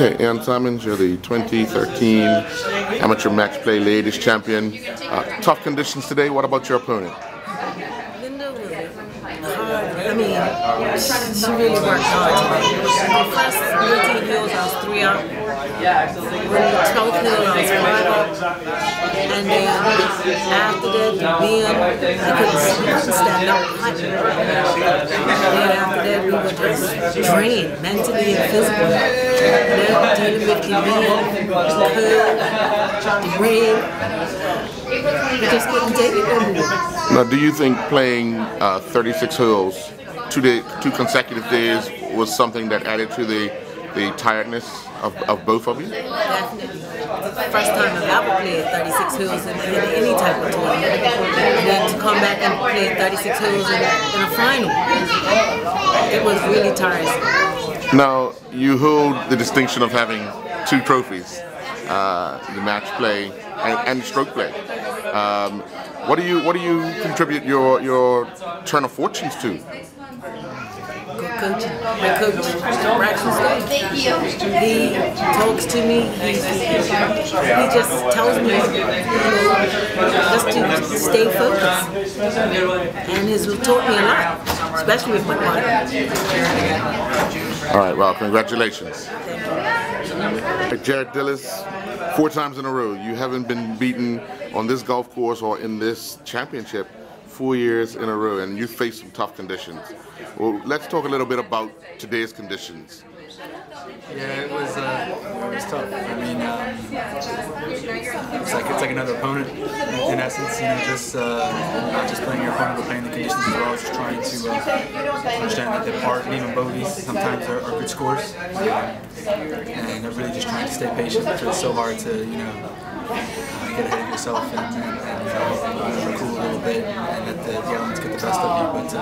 Okay, Ann Simons, you're the 2013 Amateur Match Play Ladies Champion. Tough conditions today. What about your opponent? Linda was hard. I mean, she really worked hard today. The first 13 hills, I was 3 out. When the 12th hill, I was 5 out. And then after that, I couldn't stand up. And then after that, we were just drained, mentally and physically. And then dealing with the wind, the rain. We just couldn't take it anymore. Now, do you think playing 36 holes, two consecutive days, was something that added to the tiredness of both of you? Definitely. It's the first time I've ever played 36 holes in any type of tournament. And then to come back and play 36 holes in a final, it was really tiresome. Now, you hold the distinction of having 2 trophies, the match play and stroke play. What do you contribute your turn of fortunes to? Good coaching. My coach, Braxton, he talks to me. He just tells me, just to stay focused. And he's taught me a lot, especially with my partner. All right, well, congratulations. Thank you. Jared Dillis, 4 times in a row. You haven't been beaten on this golf course or in this championship 4 years in a row, and you faced some tough conditions. Well, let's talk a little bit about today's conditions. Yeah, it was tough. I mean, it's like another opponent in essence. You know, just not just playing your opponent, but playing the conditions as well. Just trying to understand that the par and even bogeys sometimes are good scores, and really just trying to stay patient because it's so hard to get ahead of yourself and cool a little bit and let the elements get the best of you. But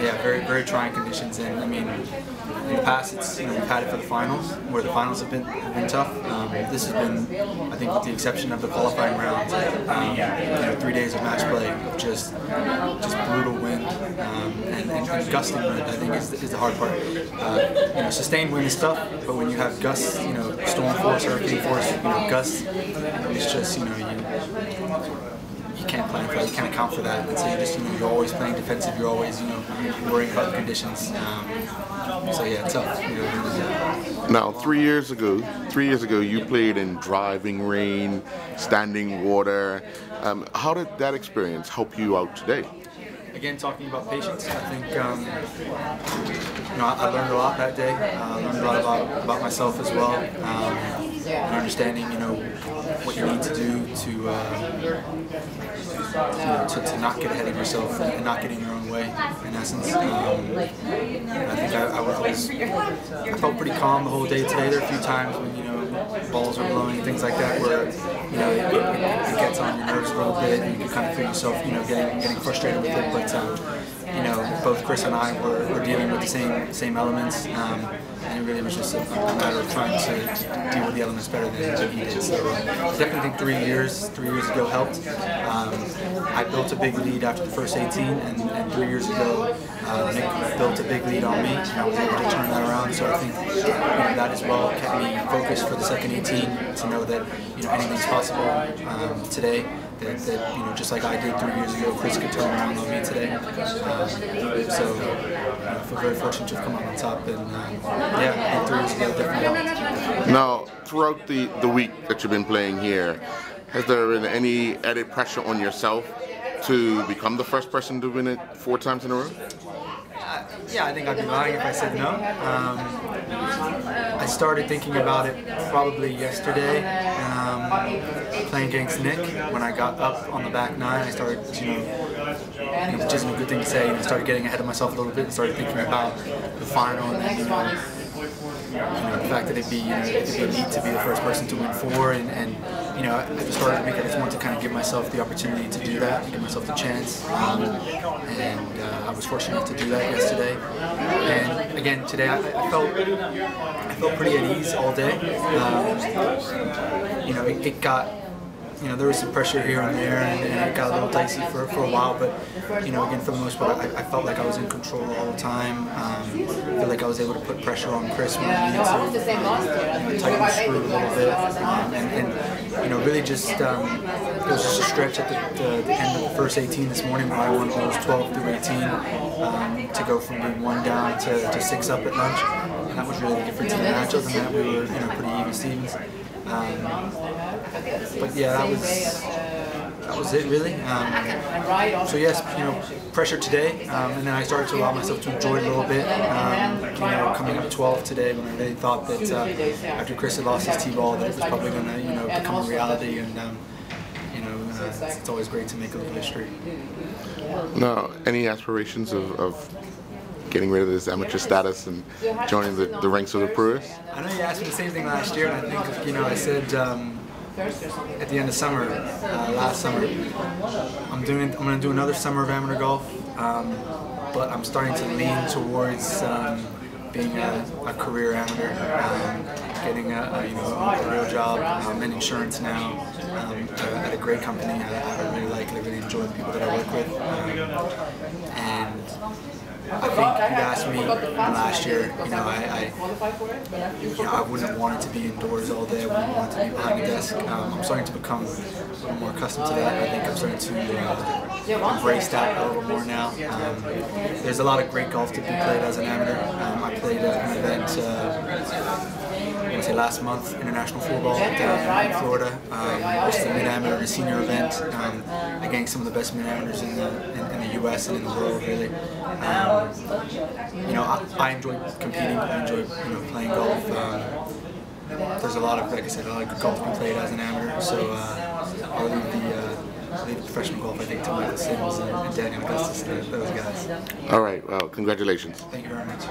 yeah, very trying conditions. And I mean, in the past, we've had it for the finals, where the finals have been tough. This has been, I think, with the exception of the qualifying round, 3 days of match play of just brutal wind and gusting wind. I think is the hard part. Sustained wind is tough, but when you have gusts, storm force, hurricane force, gusts, it's just you can't plan for that, you can't account for that, and so you're always playing defensive, you're always worrying about the conditions. So yeah, it's tough. Now, 3 years ago, you played in driving rain, standing water. How did that experience help you out today? Again, talking about patience, I think I learned a lot that day. I learned a lot about myself as well, and understanding what you need to do to not get ahead of yourself and not get in your own way. In essence, I think I felt pretty calm the whole day today. There are a few times when balls are blowing and things like that, where it gets on your nerves a little bit, and you can kind of feel yourself getting frustrated with it. But both Chris and I were dealing with the same elements, and it really was just a matter of trying to deal with the elements better than he did. So I definitely think 3 years ago helped. I built a big lead after the first 18, and 3 years ago Nick built a big lead on me, and I was able to turn that around. So I think that as well kept me focused for the second 18 to know that anything's possible today. That just like I did 3 years ago, Chris could turn around on me today. So I feel very fortunate to have come out on top, and yeah, 3 years ago definitely helped. Now, throughout the week that you've been playing here, has there been any added pressure on yourself to become the first person to win it 4 times in a row? Yeah, I think I'd be lying if I said no. I started thinking about it probably yesterday, playing against Nick. When I got up on the back 9, I started, which isn't a good thing to say, I started getting ahead of myself a little bit and started thinking about the final and the fact that it'd be neat to be the first person to win 4, and I just started to make it. I just wanted to kind of give myself the opportunity to do that, give myself the chance, and I was fortunate to do that yesterday. And again, today I felt pretty at ease all day. It got there was some pressure here and there, and it got a little dicey for a while. But again, for the most part, I felt like I was in control all the time. I feel like I was able to put pressure on Chris when I needed to, tighten the screw a little bit, and really just it was just a stretch at the end of the first 18 this morning where I won holes 12 through 18 to go from being 1 down to 6 up at lunch, and that was really the difference in the match. Other than that, we were pretty even Stevens. But yeah, that was it really. So yes, pressure today, and then I started to allow myself to enjoy it a little bit. Coming up 12 today, when I really thought that after Chris had lost his tee ball, that it was probably going to become a reality, and it's always great to make a little history. Now, any aspirations of getting rid of this amateur status and joining the ranks of the pros? I know you asked me the same thing last year, and I think I said at the end of summer, last summer, I'm going to do another summer of amateur golf, but I'm starting to lean towards being a career amateur, getting a real job. I'm in insurance now at a great company. I really like it. I really enjoy the people that I work with, and I think you'd asked me last year, I wouldn't want it to be indoors all day. I wouldn't want it to be behind a desk. I'm starting to become a little more accustomed to that. I think I'm starting to embrace that a little more now. There's a lot of great golf to be played as an amateur. I played an event last month, international football down in Florida. It's the mid-amateur and senior event against some of the best mid-amateurs in the U.S. and in the world, really. I enjoy competing. I enjoy playing golf. There's a lot of, like I said, a lot of good golf to be played as an amateur. So I'll leave the professional golf, I think, to Michael Sims and Daniel Augustus, those guys. All right. Well, congratulations. Thank you very much.